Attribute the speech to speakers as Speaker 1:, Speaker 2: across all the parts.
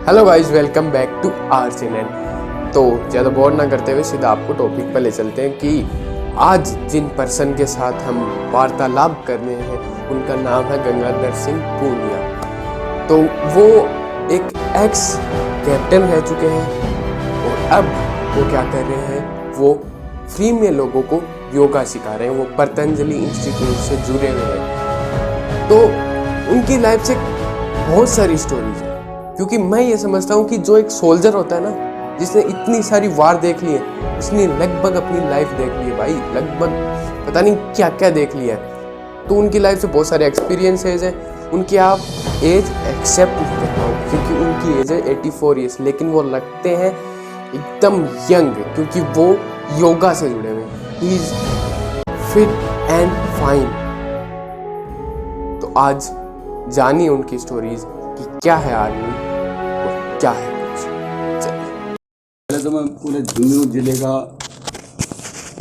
Speaker 1: Hello guys, welcome back to our channel. तो ज़्यादा bore ना करते हुए सीधा आपको टॉपिक पर ले चलते हैं कि आज जिन पर्सन के साथ हम वार्तालाप कर रहे हैं उनका नाम है गंगाधर सिंह पूनिया। तो वो एक एक्स कैप्टन रह चुके हैं और अब वो क्या कर रहे हैं, वो फ्री में लोगों को योगा सिखा रहे हैं। वो पतंजलि इंस्टीट्यूट से जुड़े हुए हैं। तो उनकी लाइफ से बहुत सारी स्टोरीज है, क्योंकि मैं ये समझता हूँ कि जो एक सोल्जर होता है ना, जिसने इतनी सारी वार देख ली है, उसने लगभग अपनी लाइफ देख ली है भाई, लगभग पता नहीं क्या क्या देख लिया है। तो उनकी लाइफ से बहुत सारे एक्सपीरियंसेस हैं। उनकी आप एज एक्सेप्ट नहीं कर पाओ, क्योंकि उनकी एज है 84 ईयर्स, लेकिन वो लगते हैं एकदम यंग, क्योंकि वो योगा से जुड़े हुए हैं। He is fit and fine. तो आज जानिए उनकी स्टोरीज कि क्या है आर्मी और क्या है कुछ। चलिए।
Speaker 2: पहले तो मैं पूरे झुंझुनू जिले का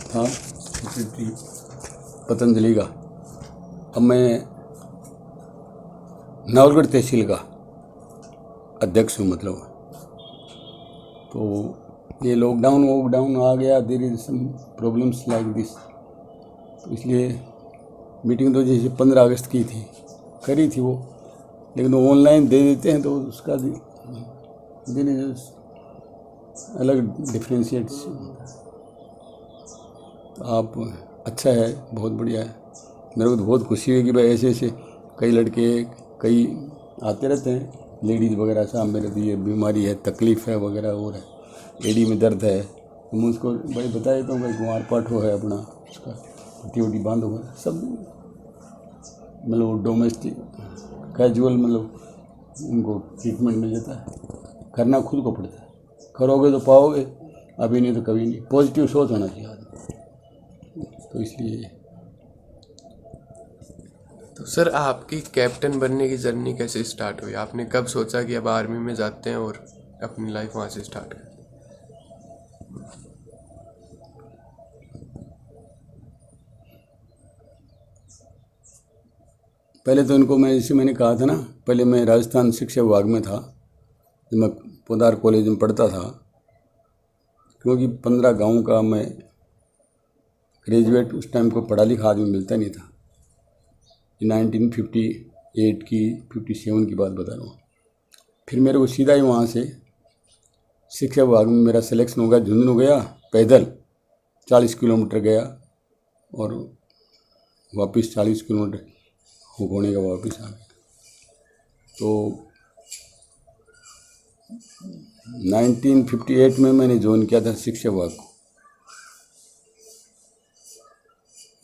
Speaker 2: था सेक्रेटरी पतंजलि का। अब मैं नवलगढ़ तहसील का अध्यक्ष हूँ। मतलब तो ये लॉकडाउन आ गया, there is some problems like this. तो इसलिए मीटिंग तो जैसे 15 अगस्त की थी, करी थी वो, लेकिन वो ऑनलाइन दे देते हैं तो उसका दिन अलग डिफ्रेंशिएट। तो आप अच्छा है, बहुत बढ़िया है। मेरे को तो बहुत खुशी हुई कि भाई ऐसे ऐसे कई लड़के कई आते रहते हैं, लेडीज़ वगैरह साहब मेरे तो ये बीमारी है, तकलीफ़ है वगैरह, और है एडी में दर्द है, तो मैं उसको भाई बता देता हूँ भाई कुंवार पाठो है अपना, उसका पट्टी वट्टी बांधो है सब, मतलब डोमेस्टिक कैजुअल, मतलब उनको ट्रीटमेंट मिल जाता है। करना खुद को पड़ता है, करोगे तो पाओगे, अभी नहीं तो कभी नहीं। पॉजिटिव सोच होना चाहिए आदमी। तो इसलिए
Speaker 1: तो सर, आपकी कैप्टन बनने की जर्नी कैसे स्टार्ट हुई? आपने कब सोचा कि अब आर्मी में जाते हैं और अपनी लाइफ वहाँ से स्टार्ट करते हैं?
Speaker 2: पहले तो इनको मैं, जैसे मैंने कहा था ना, पहले मैं राजस्थान शिक्षा विभाग में था जब मैं पोदार कॉलेज में पढ़ता था। क्योंकि 15 गाँव का मैं ग्रेजुएट, उस टाइम को पढ़ा लिखा आदमी मिलता नहीं था। 1958 की 57 की बात बता रहा हूँ। फिर मेरे को सीधा ही वहाँ से शिक्षा विभाग में मेरा सिलेक्शन हो गया। झुंझुनू गया, पैदल 40 किलोमीटर गया और वापस 40 किलोमीटर होने का वापस आ गया। तो 1958 में मैंने ज्वाइन किया था शिक्षा विभाग को,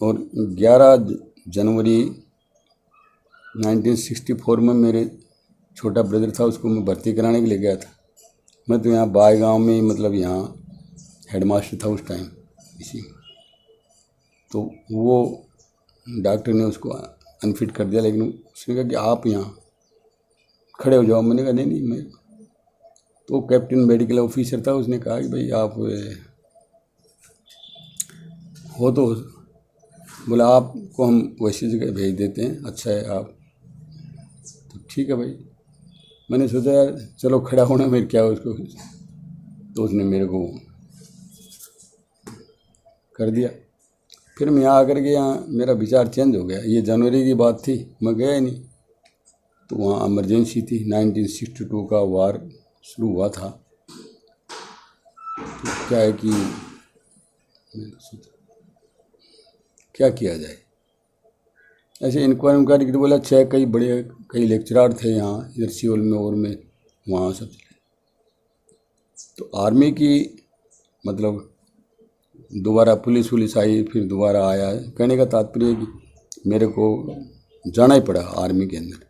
Speaker 2: और 11 जनवरी 1964 में मेरे छोटा ब्रदर था, उसको मैं भर्ती कराने के लिए गया था। मैं तो यहाँ बाय गाँव में, मतलब यहाँ हेडमास्टर था उस टाइम इसी। तो वो डॉक्टर ने उसको अनफिट कर दिया, लेकिन उसने कहा कि आप यहाँ खड़े हो जाओ। मैंने कहा नहीं मैं तो कैप्टन मेडिकल ऑफिसर था, उसने कहा कि भाई आप हो, तो बोला आपको हम वैसी जगह भेज देते हैं, अच्छा है आप। तो ठीक है भाई, मैंने सोचा यार चलो खड़ा होना मेरे क्या उसको, तो उसने मेरे को कर दिया। फिर मैं यहाँ आकर के यहाँ मेरा विचार चेंज हो गया। ये जनवरी की बात थी, मैं गया ही नहीं। तो वहाँ इमरजेंसी थी, 1962 का वार शुरू हुआ था। तो क्या है कि क्या किया जाए, ऐसे इंक्वायरी की। तो बोला 6 कई लेक्चरार थे यहाँ इधर सियोल में और मैं वहाँ सब चले। तो आर्मी की, मतलब दोबारा पुलिस आई, फिर दोबारा आया है। कहने का तात्पर्य कि मेरे को जाना ही पड़ा आर्मी के अंदर।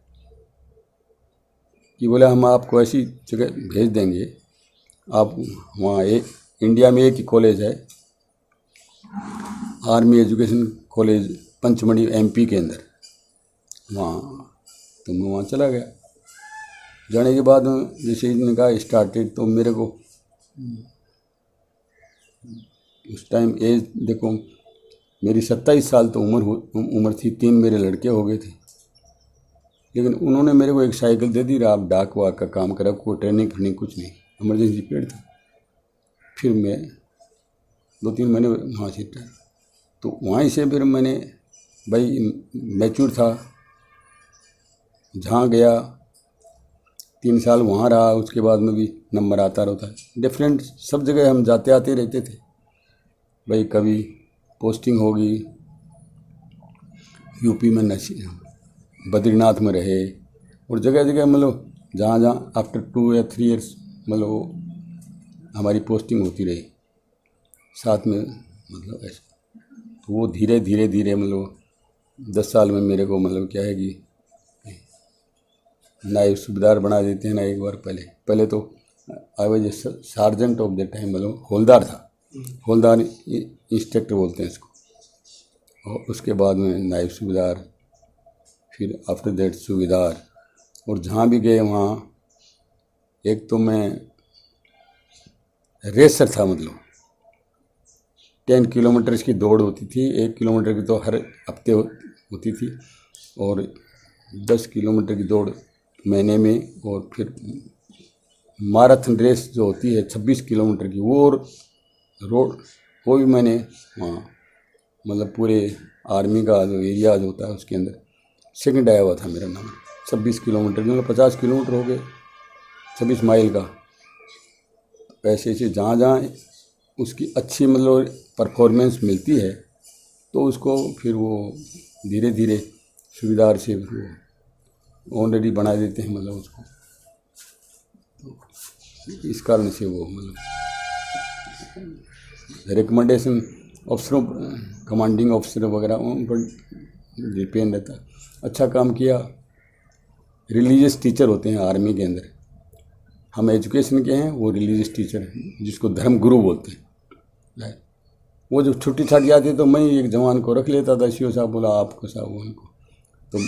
Speaker 2: कि बोले हम आपको ऐसी जगह भेज देंगे, आप वहाँ इंडिया में एक ही कॉलेज है, army education college Pachmarhi MP के अंदर, वहाँ। तो मैं वहाँ चला गया। जाने के बाद जैसे इन्होंने कहा स्टार्टेड, तो मेरे को उस टाइम एज देखो, मेरी 27 साल तो उम्र थी। 3 मेरे लड़के हो गए थे। लेकिन उन्होंने मेरे को एक साइकिल दे दी, आप डाक वाक का काम करा, कोई ट्रेनिंग ट्रेनिंग कुछ नहीं, इमरजेंसी पीरियड था। फिर मैं 2-3 महीने वहाँ से था, तो वहीं से फिर मैंने भाई मैच्योर था, जहाँ गया 3 साल वहाँ रहा, उसके बाद में भी नंबर आता रहता है। डिफरेंट सब जगह हम जाते आते रहते थे भाई, कभी पोस्टिंग होगी यूपी में, बद्रीनाथ में रहे, और जगह जगह मतलब जहाँ जहाँ आफ्टर 2 या 3 ईयर्स मतलब हमारी पोस्टिंग होती रही साथ में, मतलब ऐसे। तो वो धीरे धीरे धीरे मतलब 10 साल में मेरे को मतलब क्या है कि नायब सूबेदार बना देते हैं ना। एक बार पहले तो I was a sergeant of the time, मतलब हौलदार था, हौलदार इंस्पेक्टर बोलते हैं इसको, और उसके बाद में नायब सूबेदार, फिर आफ्टर दैट सूबेदार। और जहाँ भी गए वहाँ एक तो मैं रेसर था, मतलब 10 किलोमीटर की दौड़ होती थी, 1 किलोमीटर की तो हर हफ्ते होती थी, और 10 किलोमीटर की दौड़ महीने में, और फिर मैराथन रेस जो होती है 26 किलोमीटर की, वो रोड वो भी मैंने वहाँ मतलब पूरे आर्मी का जो एरिया जो होता है उसके अंदर सेकंड आया हुआ था मेरा नाम। 26 किलोमीटर मतलब 50 किलोमीटर हो गए, 26 माइल का। ऐसे ऐसे जहाँ जहाँ उसकी अच्छी मतलब परफॉर्मेंस मिलती है तो उसको फिर वो धीरे धीरे सूबेदार से वो ऑलरेडी बना देते हैं, मतलब उसको। तो इस कारण से वो मतलब रिकमेंडेशन अफसरों, कमांडिंग ऑफिसर वगैरह उन पर डिपेंड रहता है। अच्छा काम किया। रिलीजियस टीचर होते हैं आर्मी के अंदर, हम एजुकेशन के हैं, वो रिलीजियस टीचर हैं जिसको धर्म गुरु बोलते हैं। वो जब छुट्टी छाटी आती तो मैं एक जवान को रख लेता था, सीओ साहब बोला आपको साहब उनको, तो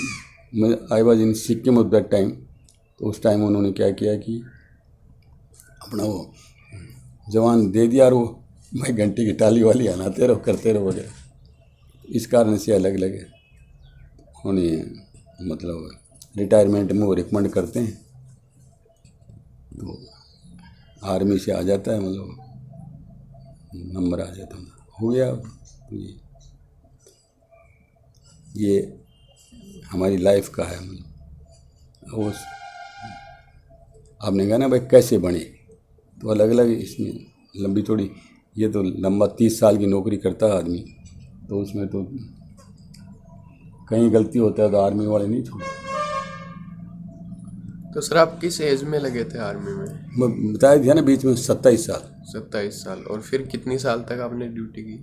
Speaker 2: मैं I was in Sikkim of that time. तो उस टाइम उन्होंने क्या किया कि अपना वो जवान दे दिया, और वो मैं घंटे की टाली वाली आनाते रहो करते रहो वगैरह। इस कारण से अलग अलग उन्हें मतलब रिटायरमेंट में वो रिकमेंड करते हैं, तो आर्मी से आ जाता है, मतलब नंबर आ जाता है, हो गया। ये हमारी लाइफ का है। मतलब वो आपने कहा ना भाई कैसे बने, तो अलग अलग इसमें लंबी थोड़ी, ये तो लंबा 30 साल की नौकरी करता है आदमी, तो उसमें तो कहीं गलती होता है तो आर्मी वाले नहीं छोड़ते।
Speaker 1: तो सर आप किस एज में लगे थे आर्मी में?
Speaker 2: मैं बताया दिया ना बीच में 27 साल।
Speaker 1: 27 साल। और फिर कितनी साल तक आपने ड्यूटी की?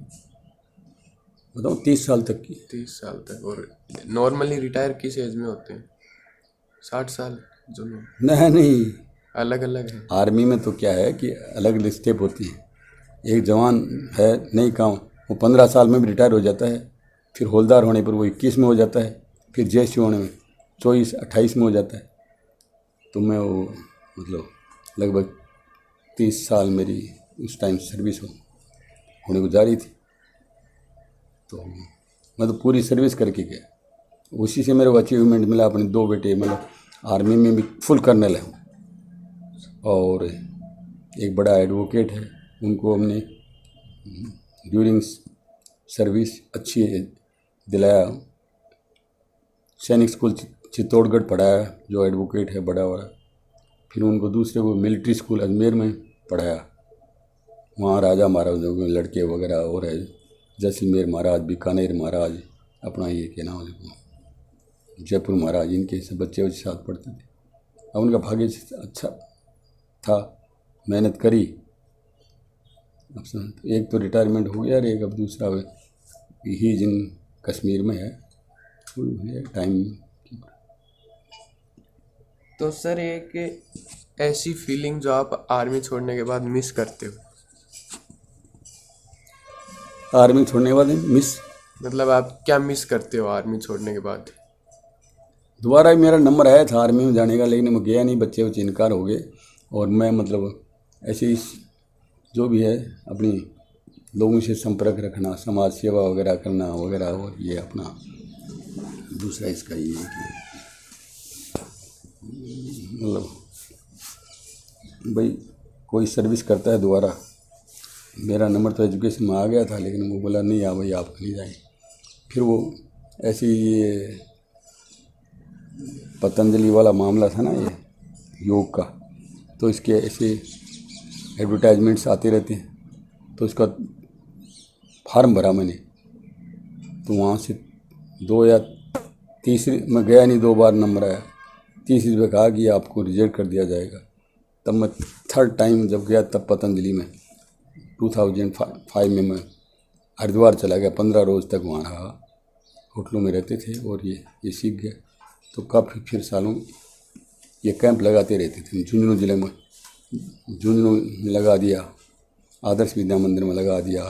Speaker 2: बताऊँ 30 साल तक की।
Speaker 1: 30 साल तक। और नॉर्मली रिटायर किस एज में होते हैं? 60 साल जो
Speaker 2: नहीं,
Speaker 1: अलग अलग है
Speaker 2: आर्मी में तो क्या है कि अलग अलग स्टेप होती है। एक जवान है नहीं काम, वो 15 साल में भी रिटायर हो जाता है, फिर हौलदार होने पर वो 21 में हो जाता है, फिर जेसी होने में 24-28 में हो जाता है। तो मैं वो मतलब लगभग 30 साल मेरी उस टाइम सर्विस होने को जा रही थी, तो मैं तो पूरी सर्विस करके गया। उसी से मेरे को अचीवमेंट मिला। अपने 2 बेटे मतलब आर्मी में भी फुल कर्नल है, और एक बड़ा एडवोकेट है, उनको हमने ड्यूरिंग सर्विस अच्छी दिलाया। सैनिक स्कूल चित्तौड़गढ़ पढ़ाया, जो एडवोकेट है बड़ा बड़ा। फिर उनको दूसरे को मिलिट्री स्कूल अजमेर में पढ़ाया, वहाँ राजा महाराजाओं के लड़के वगैरह और है, जैसलमेर महाराज, बीकानेर महाराज, अपना ये क्या नाम है जयपुर महाराज, इनके सब बच्चे उसके साथ पढ़ते थे। अब उनका भाग्य अच्छा था, मेहनत करी। अब एक तो रिटायरमेंट हो गया, और एक अब दूसरा ही जिन कश्मीर में है टाइम।
Speaker 1: तो सर एक ऐसी फीलिंग जो आप आर्मी छोड़ने के बाद मिस करते हो?
Speaker 2: आर्मी छोड़ने के बाद मिस
Speaker 1: मतलब आप क्या मिस करते हो आर्मी छोड़ने के बाद?
Speaker 2: दोबारा मेरा नंबर आया था आर्मी में जाने का, लेकिन मैं गया नहीं, बच्चे बच्चे इनकार हो गए। और मैं मतलब ऐसे ही जो भी है अपनी लोगों से संपर्क रखना, समाज सेवा वगैरह करना वगैरह, और ये अपना दूसरा इसका ये है कि मतलब भाई कोई सर्विस करता है दोबारा, मेरा नंबर तो एजुकेशन में आ गया था, लेकिन वो बोला नहीं भाई आप नहीं जाएँ। फिर वो ऐसे ही ये पतंजलि वाला मामला था ना, ये योग का, तो इसके ऐसे एडवर्टाइजमेंट्स आते रहते हैं, तो इसका फार्म भरा मैंने। तो वहाँ से 2 या तीसरी मैं गया नहीं, 2 बार नंबर आया, तीसरी बार कहा कि आपको रिजेक्ट कर दिया जाएगा। तब मैं 3rd टाइम जब गया तब पतंजलि में 2005 में मैं हरिद्वार चला गया। 15 रोज़ तक वहाँ रहा, होटलों में रहते थे और ये सीख गया। तो काफ़ी फिर सालों ये कैंप लगाते रहते थे। झुंझुनू ज़िले में झुंझुनू में लगा दिया, आदर्श विद्या मंदिर में लगा दिया,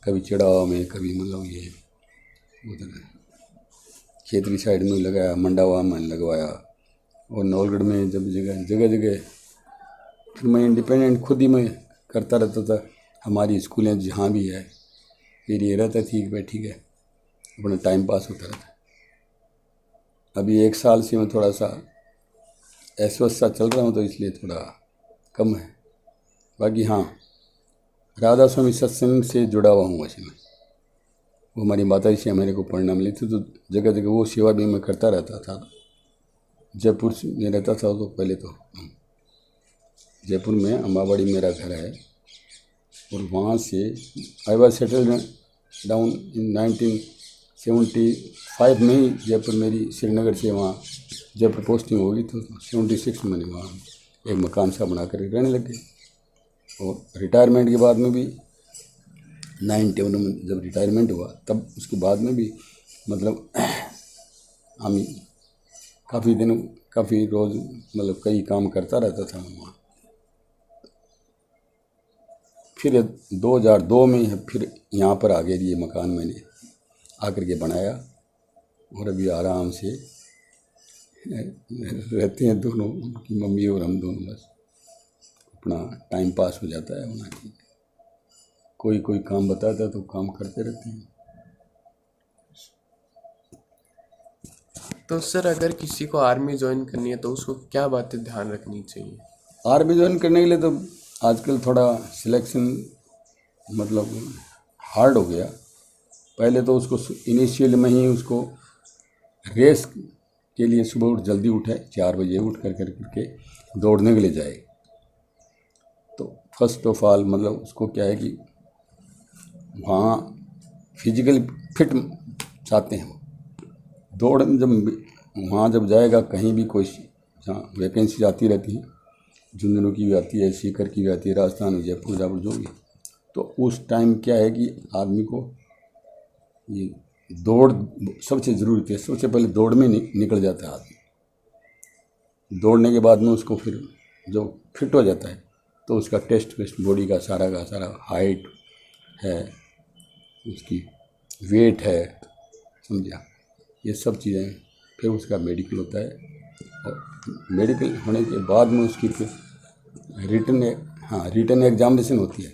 Speaker 2: कभी चिड़ावा में, कभी मतलब ये उधर खेतरी साइड में लगाया, मंडावा में लगवाया, और नौलगढ़ में जब जगह जगह फिर मैं इंडिपेंडेंट खुद ही मैं करता रहता था। हमारी स्कूलें जहाँ भी है, फिर ये रहता ठीक है ठीक है, अपना टाइम पास होता रहता। अभी 1 साल से मैं थोड़ा सा अस्वस्थ सा चल रहा हूँ, तो इसलिए थोड़ा कम है। बाकी हाँ, राधा स्वामी सत्संग से जुड़ा हुआ हूँ वैसे मैं। वो हमारी माता जी से मेरे को पढ़ना मिली थी, तो जगह जगह वो सेवा भी मैं करता रहता था। जयपुर में रहता था तो पहले तो जयपुर में अम्बावाड़ी मेरा घर है, और वहाँ से I was settled down in 1975 में ही जयपुर मेरी श्रीनगर से वहाँ जयपुर पोस्टिंग हो गई। तो 76 में मैंने वहाँ एक मकान सा बना कर रहने लग गए। और रिटायरमेंट के बाद में भी 91 में जब रिटायरमेंट हुआ, तब उसके बाद में भी मतलब हम काफ़ी रोज़ मतलब कई काम करता रहता था वहाँ। फिर 2002 में फिर यहाँ पर आ गए। ये मकान मैंने आकर के बनाया, और अभी आराम से रहते हैं दोनों, उनकी मम्मी और हम दोनों। बस अपना टाइम पास हो जाता है वहाँ की। कोई काम बताता है तो काम करते रहते हैं।
Speaker 1: तो सर, अगर किसी को आर्मी ज्वाइन करनी है तो उसको क्या बातें ध्यान रखनी चाहिए?
Speaker 2: आर्मी ज्वाइन करने के लिए तो आजकल थोड़ा सिलेक्शन मतलब हार्ड हो गया। पहले तो उसको इनिशियल में ही उसको रेस के लिए सुबह उठ जल्दी उठे, 4 बजे उठ करके दौड़ने के लिए जाए। तो फर्स्ट ऑफ ऑल मतलब उसको क्या है कि वहाँ फिजिकली फिट चाहते हैं। दौड़ जब जाएगा कहीं भी, कोई वैकेंसी आती रहती है, झुंझुनू की भी आती है, सीकर की भी आती है, राजस्थान, जयपुर जो भी। तो उस टाइम क्या है कि आदमी को ये दौड़ सबसे ज़रूरी है। सबसे पहले दौड़ में निकल जाता है आदमी। दौड़ने के बाद में उसको फिर जो फिट हो जाता है, तो उसका टेस्ट वेस्ट बॉडी का सारा हाइट है, उसकी वेट है, समझा, ये सब चीज़ें। फिर उसका मेडिकल होता है, और मेडिकल होने के बाद में उसकी फिर रिटन एग्जामिनेशन होती है।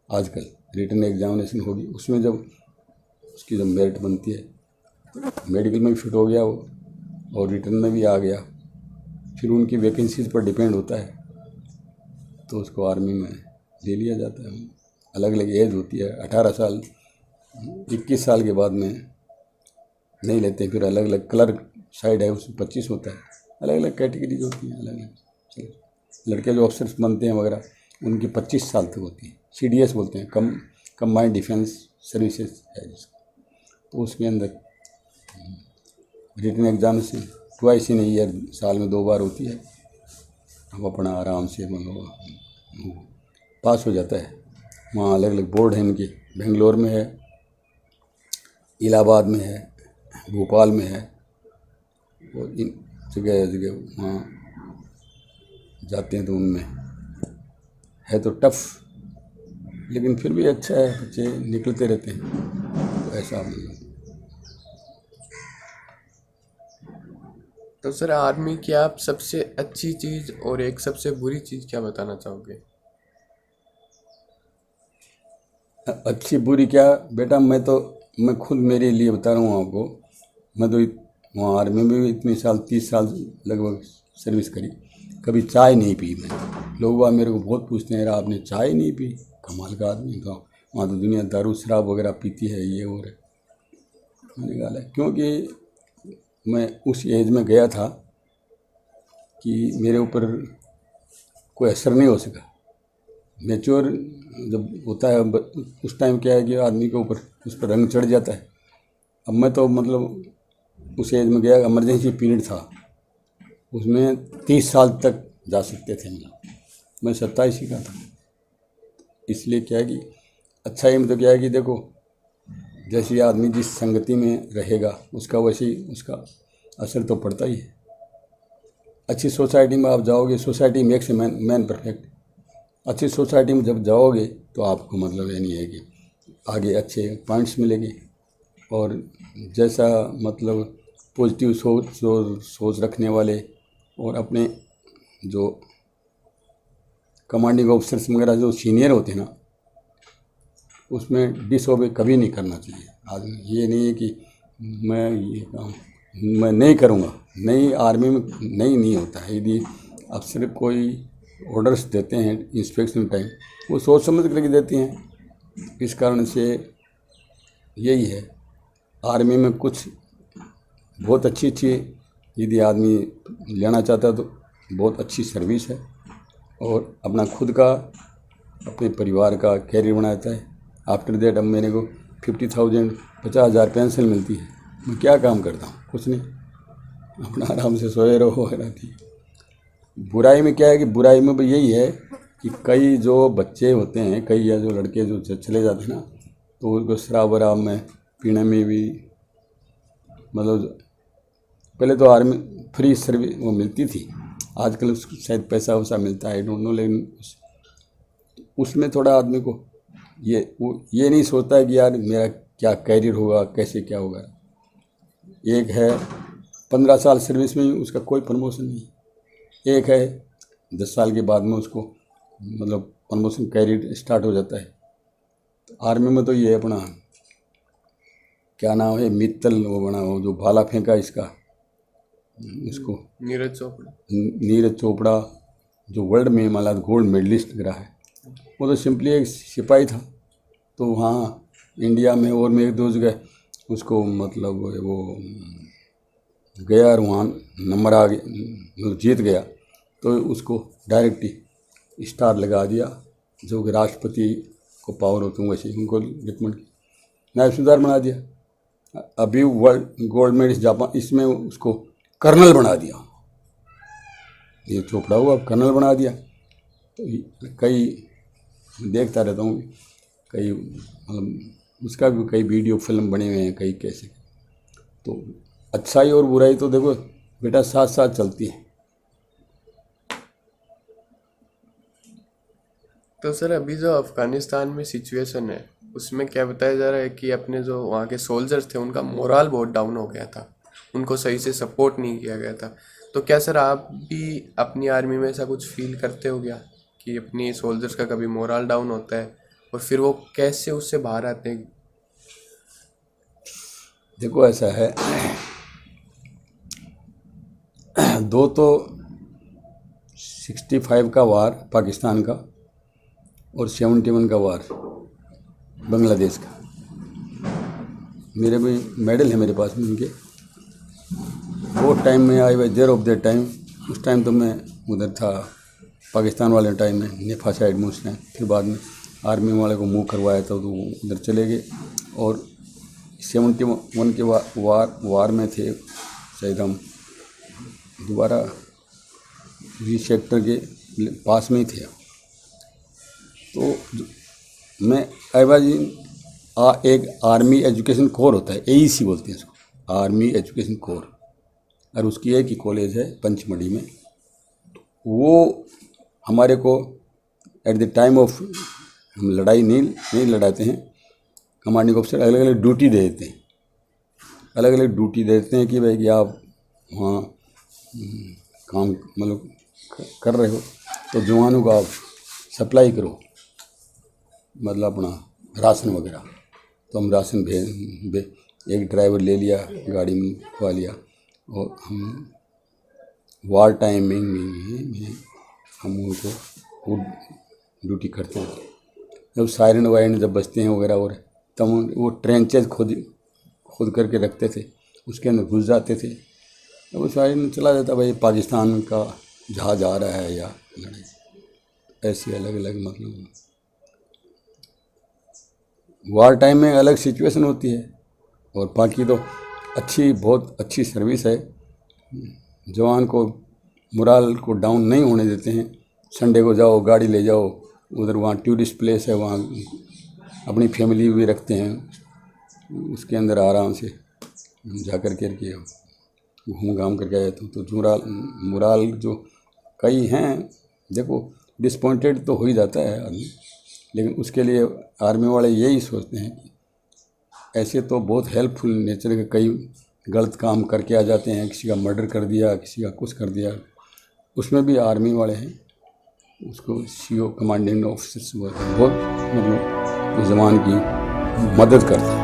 Speaker 2: आजकल रिटन एग्जामिनेशन होगी, उसमें जब उसकी जब मेरिट बनती है, मेडिकल में भी फिट हो गया वो और रिटन में भी आ गया, फिर उनकी वैकेंसीज पर डिपेंड होता है, तो उसको आर्मी में ले लिया जाता है। अलग अलग एज होती है, 18 साल 21 साल के बाद में नहीं लेते। फिर अलग अलग क्लर्क साइड है, उसमें 25 होता है। अलग अलग कैटेगरीज होती हैं, अलग अलग। लड़के जो अफसर बनते हैं वगैरह, उनकी 25 साल तक होती है। CDS बोलते हैं, कंबाइंड डिफेंस सर्विसेज है जिसका। तो उसके अंदर written examination twice in year, साल में 2 बार होती है। हम अपना आराम से मतलब पास हो जाता है। वहाँ अलग अलग बोर्ड हैं इनके, बेंगलोर में है, इलाहाबाद में है, भोपाल में है, और इन जगह जगह वहाँ जाते हैं। तो उनमें है तो टफ, लेकिन फिर भी अच्छा है, बच्चे निकलते रहते हैं। तो ऐसा मतलब।
Speaker 1: तो सर, आर्मी की आप सबसे अच्छी चीज़ और एक सबसे बुरी चीज़ क्या बताना चाहोगे?
Speaker 2: अच्छी बुरी क्या बेटा, मैं खुद मेरे लिए बता रहा हूँ आपको। मैं तो वहाँ आर्मी में भी इतने साल, 30 साल लगभग सर्विस करी, कभी चाय नहीं पी मैं। लोग वहाँ मेरे को बहुत पूछते हैं, यार आपने चाय नहीं पी, कमाल का आदमी था। वहाँ तो दुनिया दारू शराब वगैरह पीती है, ये हो रहा है। मैंने कहा क्योंकि मैं उस एज में गया था कि मेरे ऊपर कोई असर नहीं हो सका। मैच्योर जब होता है उस टाइम क्या है कि आदमी के ऊपर उस पर रंग चढ़ जाता है। अब मैं तो मतलब उस एज में गया, इमरजेंसी पीरियड था, उसमें 30 साल तक जा सकते थे मैं 27 ही का था। इसलिए क्या है कि अच्छा ही मतलब क्या है कि देखो, जैसे आदमी जिस संगति में रहेगा उसका वैसे ही उसका असर तो पड़ता ही है। अच्छी सोसाइटी में आप जाओगे, society makes a man perfect. अच्छी सोसाइटी में जब जाओगे तो आपको मतलब ये नहीं है कि आगे अच्छे पॉइंट्स मिलेंगे, और जैसा मतलब पॉजिटिव सोच रखने वाले और अपने जो कमांडिंग ऑफिसर्स वगैरह जो सीनियर होते हैं ना, उसमें डिसओबे कभी नहीं करना चाहिए आदमी। ये नहीं है कि मैं ये काम मैं नहीं करूँगा, नई आर्मी में नहीं होता है। यदि अफसर कोई ऑर्डर्स देते हैं इंस्पेक्शन टाइम, वो सोच समझ करके देते हैं। इस कारण से यही है, आर्मी में कुछ बहुत अच्छी यदि आदमी लेना चाहता है तो बहुत अच्छी सर्विस है, और अपना खुद का अपने परिवार का कैरियर बनाता है। आफ्टर दैट अब मेरे को 50,000 50,000 पेंशन मिलती है। मैं क्या काम करता हूँ? कुछ नहीं, अपना आराम से सोए रहो वगैरह। ठीक। बुराई में क्या है कि बुराई में भी यही है कि कई जो बच्चे होते हैं, कई या जो लड़के जो चले जाते हैं ना, तो उनको शराब वराब में पीने में भी मतलब पहले तो आर्मी फ्री सर्विस वो मिलती थी, आजकल उसको शायद पैसा वैसा मिलता है, आई डोंट नो। लेकिन उसमें थोड़ा आदमी को ये नहीं सोचता है कि यार मेरा क्या कैरियर होगा, कैसे क्या होगा। एक है 15 साल सर्विस में उसका कोई प्रमोशन नहीं, एक है 10 साल के बाद में उसको मतलब प्रमोशन कैरियर स्टार्ट हो जाता है। तो आर्मी में तो ये अपना क्या नाम है, मित्तल वो बना, वो जो भाला फेंका इसका, उसको नीरज चोपड़ा जो वर्ल्ड में माला गोल्ड मेडलिस्ट रहा है, वो तो सिंपली एक सिपाही था। तो वहाँ इंडिया में और में एक दो जगह उसको मतलब वो गया और वहाँ नंबर आ गया, मतलब जीत गया, तो उसको डायरेक्ट ही स्टार लगा दिया, जो कि राष्ट्रपति को पावर होती है वैसे उनको रिकमेंड किया, नायब सूबेदार बना दिया। अभी वर्ल्ड गोल्ड मेडलिस्ट जापान, इसमें उसको कर्नल बना दिया। ये चोपड़ा हुआ अब कर्नल बना दिया। तो कई देखता रहता हूँ, कई मतलब उसका भी कई वीडियो फिल्म बने हुए हैं, कई कैसे। तो अच्छाई और बुराई तो देखो बेटा साथ साथ चलती है।
Speaker 1: तो सर अभी जो अफगानिस्तान में सिचुएशन है उसमें क्या बताया जा रहा है कि अपने जो वहाँ के सोल्जर्स थे उनका मोराल बहुत डाउन हो गया था, उनको सही से सपोर्ट नहीं किया गया था। तो क्या सर आप भी अपनी आर्मी में ऐसा कुछ फील करते हो क्या कि अपनी सोल्जर्स का कभी मोराल डाउन होता है और फिर वो कैसे उससे बाहर आते हैं?
Speaker 2: देखो ऐसा है, दो तो 65 का वार पाकिस्तान का और 71 का वार बांग्लादेश का, मेरे भी मेडल है मेरे पास में उनके। वो टाइम में I was there of that time. उस टाइम तो मैं उधर था पाकिस्तान वाले टाइम में, नेफा साइड में उस टाइम। फिर बाद में आर्मी वाले को मूव करवाया था तो उधर चले गए, और 71 के वार में थे शायद हम, दोबारा ये सेक्टर के पास में ही थे। तो मैं आई वाज एक आर्मी एजुकेशन कोर होता है, AEC बोलते हैं इसको, आर्मी एजुकेशन कोर, और उसकी एक ही कॉलेज है पंचमढ़ी में। वो हमारे को एट द टाइम ऑफ, हम लड़ाई नहीं लड़ाते हैं, कमांडिंग ऑफिसर अलग अलग ड्यूटी दे देते हैं, अलग अलग ड्यूटी दे देते हैं कि भाई कि आप वहाँ काम मतलब कर रहे हो तो जवानों को आप सप्लाई करो, मतलब अपना राशन वगैरह। तो हम राशन एक ड्राइवर ले लिया, गाड़ी में खवा लिया, और हम वार टाइमिंग में हम उनको वो ड्यूटी करते हैं। जब सायरन वायरन जब बजते हैं वगैरह, और तब वो ट्रेंचेज खुद करके रखते थे, उसके अंदर घुस जाते थे। अब वो सायरन चला जाता, भाई पाकिस्तान का जहाज आ रहा है या ऐसे अलग अलग, मतलब वार टाइम में अलग सिचुएशन होती है। और बाकी तो बहुत अच्छी सर्विस है। जवान को मोराल को डाउन नहीं होने देते हैं। संडे को जाओ, गाड़ी ले जाओ उधर, वहाँ टूरिस्ट प्लेस है, वहाँ अपनी फैमिली भी रखते हैं, उसके अंदर आराम से जा कर के घूम घाम करके आए। तो मोराल जो कई हैं, देखो डिसपॉइंटेड तो हो ही जाता है आदमी, लेकिन उसके लिए आर्मी वाले यही सोचते हैं कि ऐसे तो बहुत हेल्पफुल नेचर के कई गलत काम करके आ जाते हैं, किसी का मर्डर कर दिया, किसी का कुछ कर दिया, उसमें भी आर्मी वाले हैं उसको CO कमांडिंग ऑफिसर्स बहुत मतलब जवान की मदद करते हैं।